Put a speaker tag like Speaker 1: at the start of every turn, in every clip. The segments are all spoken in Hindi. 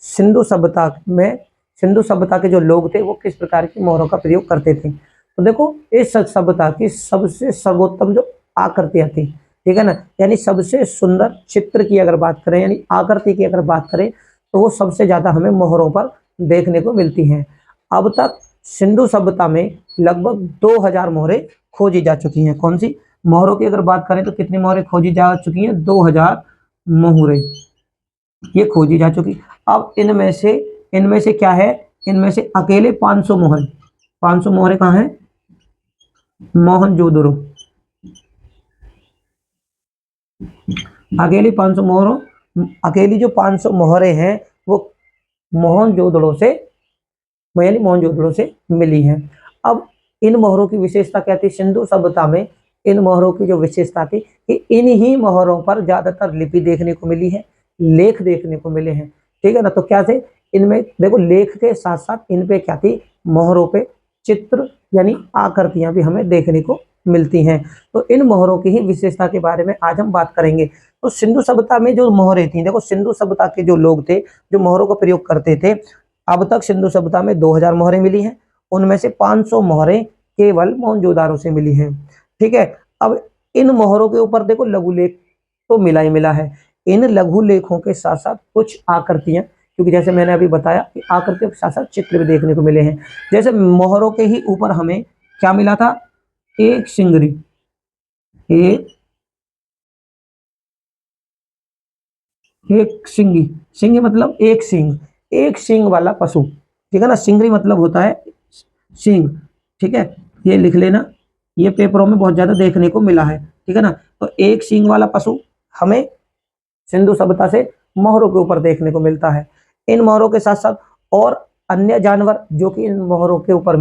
Speaker 1: सिंधु सभ्यता में, सिंधु सभ्यता के जो लोग थे वो किस प्रकार की मोहरों का प्रयोग करते थे। तो देखो इस सभ्यता की सबसे सर्वोत्तम जो आकृतियां थी, ठीक है ना, यानी सबसे सुंदर चित्र की अगर बात करें, यानी आकृति की अगर बात करें, तो वो सबसे ज्यादा हमें मोहरों पर देखने को मिलती हैं। अब तक सिंधु सभ्यता में लगभग 2000 मोहरें खोजी जा चुकी हैं। कौन सी मोहरों की अगर बात करें तो कितनी मोहरें खोजी जा चुकी हैं? 2000 मोहरें ये खोजी जा चुकी। अब इनमें से क्या है, इनमें से अकेले 500 मोहर, 500 मोहरें कहाँ हैं? मोहनजोदड़ो। अकेली 500 मोहरों, अकेली जो 500 मोहरें हैं वो मोहनजोदड़ो से, यानी मोहनजोदड़ो से मिली हैं। अब इन मोहरों की विशेषता क्या थी? सिंधु सभ्यता में इन मोहरों की जो विशेषता थी कि इन ही मोहरों पर ज्यादातर लिपि देखने को मिली है, लेख देखने को मिले हैं, ठीक है ना। तो क्या थे इनमें? देखो लेख के साथ साथ इन पे क्या थी? मोहरों पे चित्र यानी आकृतियां भी हमें देखने को मिलती हैं। तो इन मोहरों की ही विशेषता के बारे में आज हम बात करेंगे। तो सिंधु सभ्यता में जो मोहरें थी, देखो सिंधु सभ्यता के जो लोग थे जो मोहरों का प्रयोग करते थे, अब तक सिंधु सभ्यता में 2000 मोहरें मिली हैं, उनमें से 500 मोहरें केवल मोहनजोदारो से मिली हैं, ठीक है। अब इन मोहरों के ऊपर देखो लघु लेख तो मिला ही मिला है। इन लघु लेखों के साथ साथ कुछ आकृतियां, क्योंकि जैसे मैंने अभी बताया कि आकृतियों के साथ साथ चित्र भी देखने को मिले हैं। जैसे मोहरों के ही ऊपर हमें क्या मिला था? एक सिंगरी, एक एक सिंगी, सिंगी मतलब एक सींग, एक सींग वाला पशु, ठीक है ना। सिंगरी मतलब होता है सींग, ठीक है, ये लिख लेना, ये पेपरों में बहुत ज्यादा देखने को मिला है, ठीक है ना। तो एक सींग वाला पशु हमें सिंधु सभ्यता से मोहरों के ऊपर देखने को मिलता है। इन मोहरों के साथ साथ और अन्य जानवर जो कि इन मोहरों के ऊपर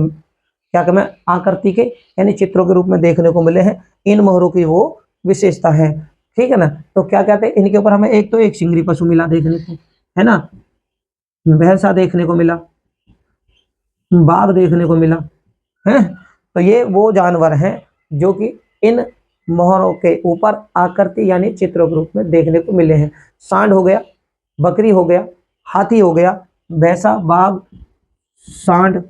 Speaker 1: क्या कहते हैं? आकृति के यानी चित्रों के रूप में देखने को मिले हैं, इन मोहरों की वो विशेषता है, ठीक है ना। तो क्या कहते हैं इनके ऊपर हमें? एक तो एक सिंगरी पशु मिला देखने को, है ना, भैंसा देखने को मिला, बाघ देखने को मिला है। तो ये वो जानवर हैं जो कि इन मोहरों के ऊपर आकृति यानी चित्रों के रूप में देखने को मिले हैं। सांड हो गया, बकरी हो गया, हाथी हो गया, भैंसा, बाघ, सांड,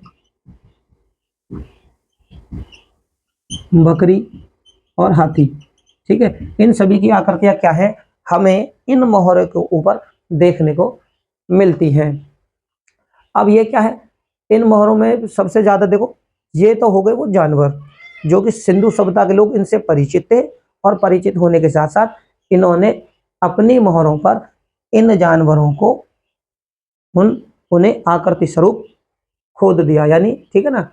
Speaker 1: बकरी और हाथी, ठीक है, इन सभी की आकृतियां क्या है? हमें इन मोहरों के ऊपर देखने को मिलती हैं। अब ये क्या है? इन मोहरों में सबसे ज्यादा देखो, ये तो हो गए वो जानवर जो कि सिंधु सभ्यता के लोग इनसे परिचित थे, और परिचित होने के साथ साथ इन्होंने अपनी मोहरों पर इन जानवरों को उन्हें आकृति स्वरूप खोद दिया, यानी ठीक है ना,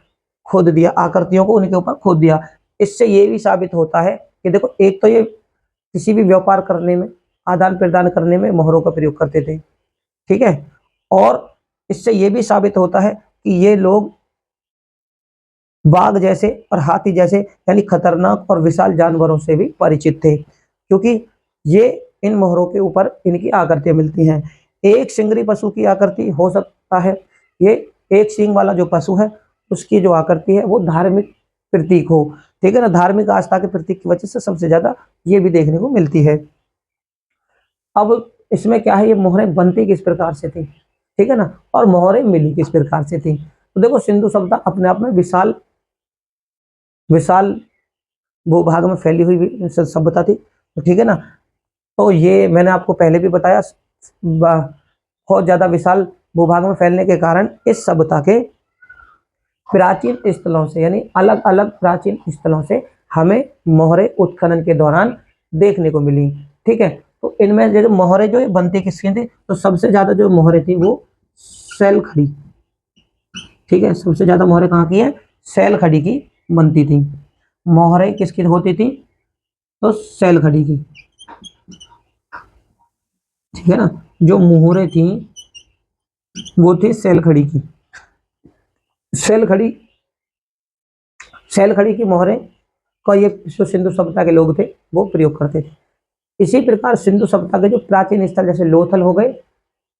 Speaker 1: खोद दिया, आकृतियों को उनके ऊपर खोद दिया। इससे ये भी साबित होता है कि देखो एक तो ये किसी भी व्यापार करने में, आदान प्रदान करने में मोहरों का प्रयोग करते थे, ठीक है, और इससे ये भी साबित होता है कि ये लोग बाघ जैसे और हाथी जैसे यानी खतरनाक और विशाल जानवरों से भी परिचित थे, क्योंकि ये इन मोहरों के ऊपर इनकी आकृतियां मिलती हैं। एक सिंगरी पशु की आकृति हो सकता है, ये एक सींग वाला जो पशु है उसकी जो आकृति है वो धार्मिक प्रतीक हो, ठीक है ना, धार्मिक आस्था के प्रतीक की वजह से सबसे ज्यादा ये भी देखने को मिलती है। अब इसमें क्या है, ये मोहरें बनती किस प्रकार से थी, ठीक है ना, और मोहरें मिली किस प्रकार से थी। तो देखो सिंधु सभ्यता अपने आप में विशाल विशाल भूभाग में फैली हुई सभ्यता थी, तो ठीक है ना। तो ये मैंने आपको पहले भी बताया, बहुत ज्यादा विशाल भूभाग में फैलने के कारण इस सभ्यता के प्राचीन स्थलों से, यानी अलग अलग प्राचीन स्थलों से हमें मोहरें उत्खनन के दौरान देखने को मिली, ठीक है। तो इनमें जो मोहरें जो बनती किसकी थी, तो सबसे ज्यादा जो मोहरें थी वो सैल खड़ी, ठीक है, सबसे ज्यादा मोहरें कहाँ की है? सैल खड़ी की बनती थी। मोहरें किसकी होती थी? तो सैल खड़ी की, ठीक है ना, जो मोहरें थी वो थी सैल खड़ी की। सैल खड़ी, सैल खड़ी की मोहरें का ये जो सिंधु सभ्यता के लोग थे वो प्रयोग करते थे। इसी प्रकार सिंधु सभ्यता के जो प्राचीन स्थल जैसे लोथल हो गए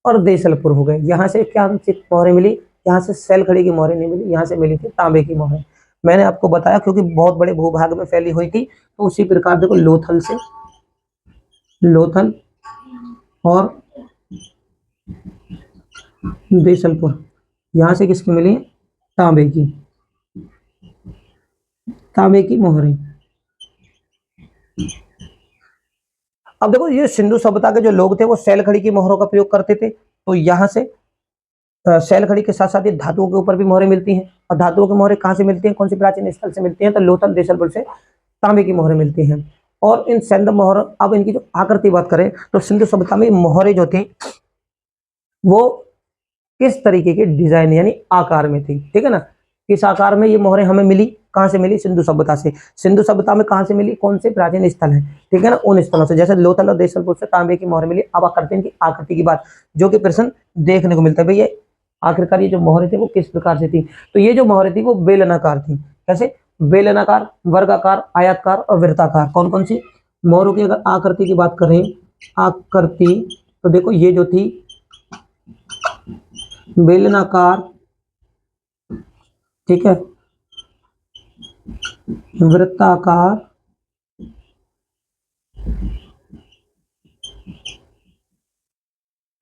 Speaker 1: और देसलपुर हो गए, यहाँ से क्या मोहरें मिली? यहाँ से सैल खड़ी की मोहरें नहीं मिली, यहाँ से मिली थी तांबे की मोहरें। मैंने आपको बताया क्योंकि बहुत बड़े भूभाग में फैली हुई थी, तो उसी प्रकार देखो लोथल से, लोथल और देसलपुर, यहाँ से किसकी मिली? तांबे की, तांबे की मोहरें। अब देखो ये सिंधु सभ्यता के जो लोग थे वो सैल खड़ी की मोहरों का प्रयोग करते थे, तो यहाँ से सैल खड़ी के साथ साथ ये धातुओं के ऊपर भी मोहरें मिलती हैं। और धातुओं की मोहरें कहाँ से मिलती हैं, कौन सी प्राचीन स्थल से मिलती हैं? तो लोथल देसलपुर से तांबे की मोहरें मिलती हैं। और इन सिंधु मोहर, अब इनकी जो आकृति बात करें तो सिंधु सभ्यता में मोहरें जो थी वो किस तरीके के डिजाइन यानी आकार में थी, ठीक है ना। किस आकार में ये मोहरें हमें मिली, कहाँ से मिली? सिंधु सभ्यता से। सिंधु सभ्यता में कहाँ से मिली, कौन से प्राचीन स्थल है, ठीक है ना, उन स्थलों से। जैसे लोथल और देसलपुर से तांबे की मोहरें मिली। अब करते हैं इनकी आकृति की बात, जो कि प्रश्न देखने को मिलता है। भैया आखिरकार ये जो मोहरें थी वो किस प्रकार से थी? तो ये जो मोहरें थी वो बेलनाकार थी। कैसे? बेलनाकार, वर्गाकार, आयताकार और वृत्ताकार। कौन कौन सी मोहरों की अगर आकृति की बात करें, आकृति, तो देखो ये जो थी बेलनाकार, ठीक है, वृत्ताकार,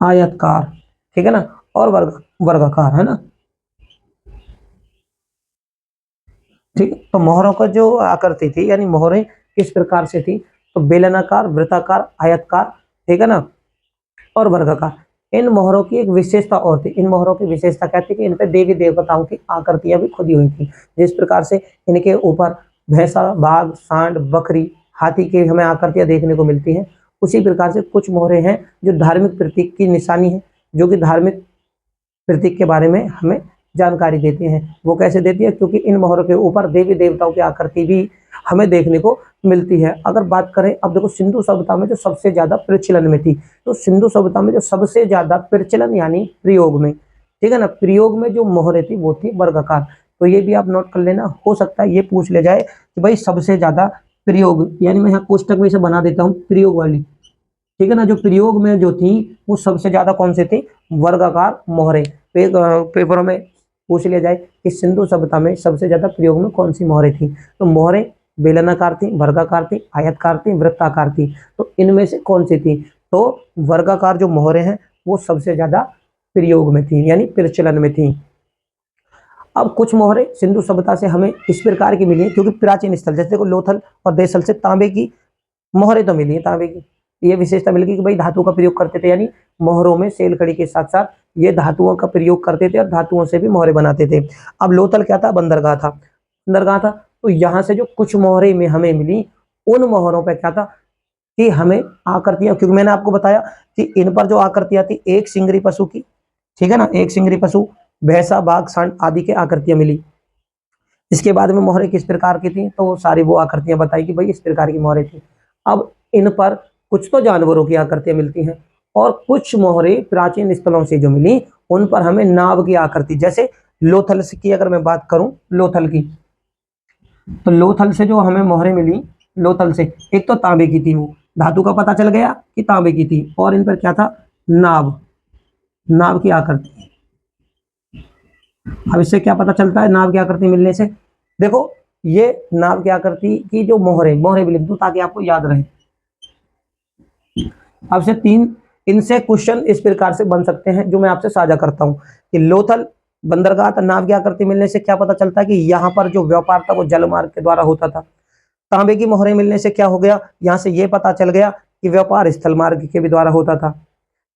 Speaker 1: आयतकार, ठीक है ना, और वर्गाकार, है ना। ठीक है, तो मोहरों का जो आकृति थी यानी मोहरें किस प्रकार से थी? तो बेलनाकार, वृत्ताकार, आयतकार, ठीक है ना, और वर्गाकार। इन मोहरों की एक विशेषता और थी। इन मोहरों की विशेषता क्या थी कि इन पे देवी देवताओं की आकृतियां भी खुदी हुई थी। जिस प्रकार से इनके ऊपर भैंसा, बाघ, सांड, बकरी, हाथी की हमें आकृतियां देखने को मिलती हैं, उसी प्रकार से कुछ मोहरें हैं जो धार्मिक प्रतीक की निशानी है, जो कि धार्मिक प्रतीक के बारे में हमें जानकारी देते हैं। वो कैसे देती है? क्योंकि इन मोहरों के ऊपर देवी देवताओं की आकृति भी हमें देखने को मिलती है। अगर बात करें, अब देखो सिंधु सभ्यता में जो सबसे ज्यादा प्रचलन में थी, तो सिंधु सभ्यता में जो सबसे ज्यादा प्रचलन यानी प्रयोग में, ठीक है ना, प्रयोग में जो मोहरें थी वो थी वर्गाकार। तो ये भी आप नोट कर लेना, हो सकता है ये पूछ ले जाए कि भाई सबसे ज्यादा प्रयोग, यानी मैं यहाँ कोष्टक में इसे बना देता हूँ प्रयोग वाली, ठीक है ना, जो प्रयोग में जो थी वो सबसे ज्यादा कौन से थी? वर्गाकार मोहरें। पेपरों में पूछ लिया जाए कि सिंधु सभ्यता में सबसे ज्यादा प्रयोग में कौन सी मोहरें थी, तो मोहरें बेलनाकार थी, वर्गाकार थी, आयतकार थी, वृत्ताकार थी। तो इनमें से कौन सी थी? तो वर्गाकार जो मोहरें हैं वो सबसे ज्यादा प्रयोग में थी यानी प्रचलन में थी। अब कुछ मोहरें सिंधु सभ्यता से हमें इस प्रकार की मिली है, क्योंकि प्राचीन स्थल जैसे देखो लोथल और देसल से तांबे की मोहरें तो मिली है, तांबे की ये विशेषता मिल गई कि भाई धातु का प्रयोग करते थे, यानी मोहरों में सेल खड़ी के साथ साथ ये धातुओं का प्रयोग करते थे और धातुओं से भी मोहरें बनाते थे। अब लोथल क्या था? बंदरगाह था, बंदरगाह था। तो यहाँ से जो कुछ मोहरें में हमें मिली, उन मोहरों पे क्या था कि हमें आकृतियां, क्योंकि मैंने आपको बताया कि इन पर जो आकृतियां थी एक सिंगरी पशु की, ठीक है ना, एक सिंगरी पशु, भैंसा, बाघ, सांड आदि के आकृतियां मिली। इसके बाद में मोहरें किस प्रकार की थी, तो सारी वो आकृतियां बताई कि भाई इस प्रकार की मोहरें थी। अब इन पर कुछ तो जानवरों की आकृतियां मिलती हैं, और कुछ मोहरें प्राचीन स्थलों से जो मिली उन पर हमें नाव की आकृति, जैसे लोथल की अगर मैं बात करूं, लोथल की, तो लोथल से जो हमें मोहरें मिली, लोथल से एक तो तांबे की थी, वो धातु का पता चल गया कि तांबे की थी, और इन पर क्या था? नाव, नाव की आकृति। अब इससे क्या पता चलता है नाव की आकृति मिलने से? देखो ये नाव की आकृति की जो मोहरें, मोहरें भी लिख दूं ताकि आपको याद रहे। आपसे तीन इनसे क्वेश्चन इस प्रकार से बन सकते हैं जो मैं आपसे साझा करता हूं कि लोथल, बंदरगाह, नाव की आकृति मिलने से क्या पता चलता है कि यहाँ पर जो व्यापार था वो जल मार्ग के द्वारा होता था। तांबे की मोहरें मिलने से क्या हो गया? यहाँ से ये पता चल गया कि व्यापार स्थल मार्ग के भी द्वारा होता था,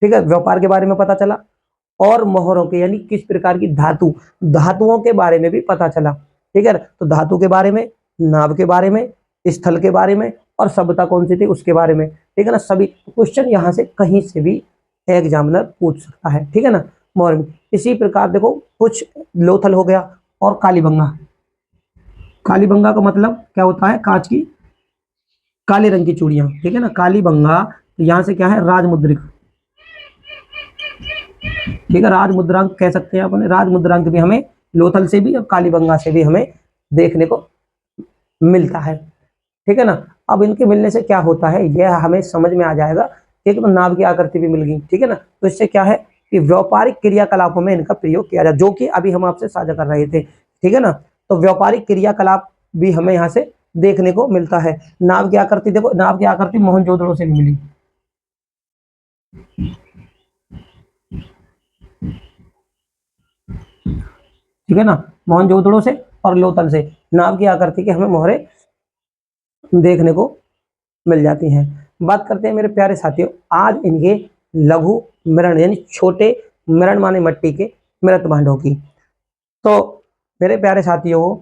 Speaker 1: ठीक है, व्यापार के बारे में पता चला। और मोहरों के यानी किस प्रकार की धातु, धातुओं के बारे में भी पता चला, ठीक है ना। तो धातु के बारे में, नाव के बारे में, स्थल के बारे में, और सभ्यता कौन सी थी उसके बारे में, ठीक है ना। सभी क्वेश्चन यहाँ से कहीं से भी एग्जामिनर पूछ सकता है, ठीक है ना, मोहर में। इसी प्रकार देखो कुछ लोथल हो गया, और कालीबंगा, कालीबंगा का मतलब क्या होता है? कांच की काले रंग की चूड़ियां, ठीक है ना, कालीबंगा। तो यहाँ से क्या है? राजमुद्रिक, ठीक है, राज मुद्रांक कह सकते हैं अपने, राज मुद्रांक भी हमें लोथल से भी और कालीबंगा से भी हमें देखने को मिलता है, ठीक है ना। अब इनके मिलने से क्या होता है यह हमें समझ में आ जाएगा। एक तो नाव की आकृति भी मिल गई, ठीक है ना, तो इससे क्या है कि व्यापारिक क्रियाकलापों में इनका प्रयोग किया जाए, जो कि अभी हम आपसे साझा कर रहे थे, ठीक है ना। तो व्यापारिक क्रियाकलाप भी हमें यहाँ से देखने को मिलता है। नाव की आकृति देखो, नाव की आकृति मोहनजोदड़ो से भी मिली, ठीक है ना, मोहनजोदड़ो से और लोथल से नाव की आकृति के हमें मोहरे देखने को मिल जाती हैं। बात करते हैं मेरे प्यारे साथियों आज इनके लघु मृण यानी छोटे मृण माने मिट्टी के मृत भांडों की। तो मेरे प्यारे साथियों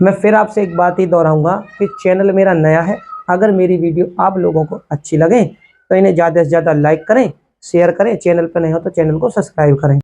Speaker 1: मैं फिर आपसे एक बात ही दोहराऊंगा कि चैनल मेरा नया है, अगर मेरी वीडियो आप लोगों को अच्छी लगे तो इन्हें ज़्यादा से ज़्यादा लाइक करें, शेयर करें, चैनल पर नए हो तो चैनल को सब्सक्राइब करें।